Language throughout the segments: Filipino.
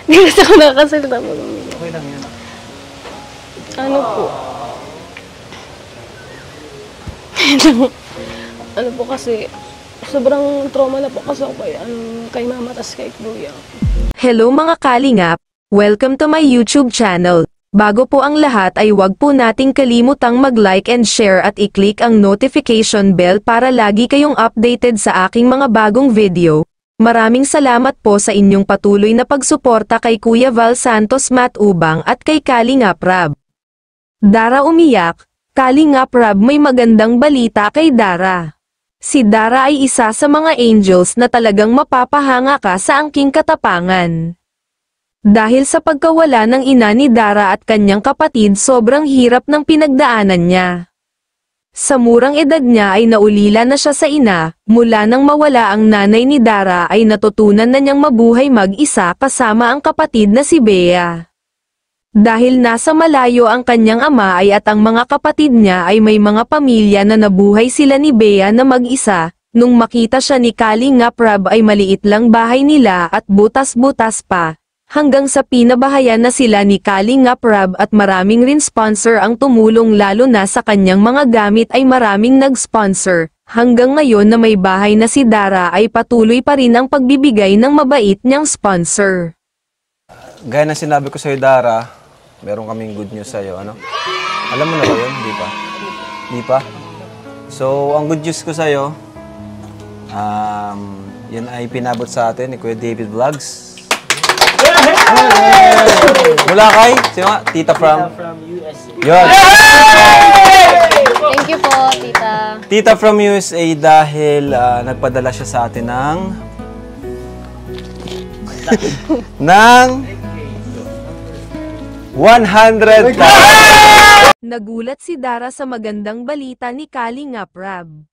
Hindi kasi ako nakakasalita po. Okay lang yan. Ano po? Ano po kasi, sobrang trauma na po kasi ako kay mama tas kay kuya. Hello mga kalingap! Welcome to my YouTube channel. Bago po ang lahat ay huwag po nating kalimutang mag-like and share at i-click ang notification bell para lagi kayong updated sa aking mga bagong video. Maraming salamat po sa inyong patuloy na pagsuporta kay Kuya Val Santos Matubang at kay Kalingap Rab. Dara umiyak, Kalingap Rab may magandang balita kay Dara. Si Dara ay isa sa mga angels na talagang mapapahanga ka sa angking katapangan. Dahil sa pagkawala ng ina ni Dara at kanyang kapatid sobrang hirap ng pinagdaanan niya. Sa murang edad niya ay naulila na siya sa ina, mula nang mawala ang nanay ni Dara ay natutunan na niyang mabuhay mag-isa kasama ang kapatid na si Bea. Dahil nasa malayo ang kanyang ama ay at ang mga kapatid niya ay may mga pamilya na nabuhay sila ni Bea na mag-isa, nung makita siya ni Kalingap Rab ay maliit lang bahay nila at butas-butas pa. Hanggang sa pinabahayan na sila ni Kalingap Rab at maraming rin sponsor ang tumulong lalo na sa kanyang mga gamit ay maraming nag-sponsor. Hanggang ngayon na may bahay na si Dara ay patuloy pa rin ang pagbibigay ng mabait niyang sponsor. Gaya ng sinabi ko sa'yo, Dara, meron kaming good news sa'yo, ano? Alam mo na ba yun? Di pa? Di pa? So, ang good news ko sa'yo, yun ay pinabot sa atin ni Kuya David Vlogs. Mula kay, sino nga? Tita from USA. Yun. Thank you po, tita. Tita from USA dahil nagpadala siya sa atin ng 100,000. Nagulat si Dara sa magandang balita ni Kalingap Rab.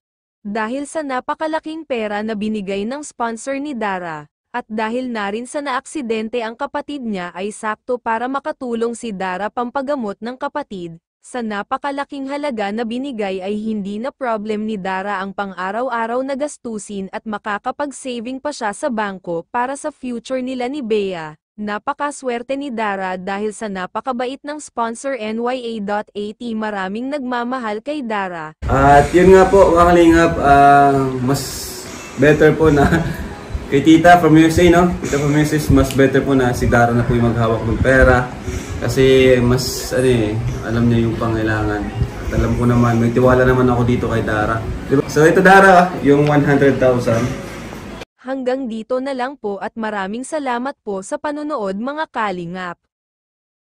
Dahil sa napakalaking pera na binigay ng sponsor ni Dara, at dahil na rin sa naaksidente ang kapatid niya ay sakto para makatulong si Dara pampagamot ng kapatid. Sa napakalaking halaga na binigay ay hindi na problem ni Dara ang pang-araw-araw na gastusin at makakapag-saving pa siya sa bangko para sa future nila ni Bea. Napakaswerte ni Dara dahil sa napakabait ng sponsor NYA.at. Maraming nagmamahal kay Dara. At yun nga po, mga kalingap, mas better po na kay Tita from USA, no? Tita from USA, mas better po na si Dara na po yung maghawak ng pera. Kasi mas, alam niya yung pangailangan. At alam ko naman, may tiwala naman ako dito kay Dara. Diba? So ito Dara, yung 100,000. Hanggang dito na lang po at maraming salamat po sa panonood mga kalingap.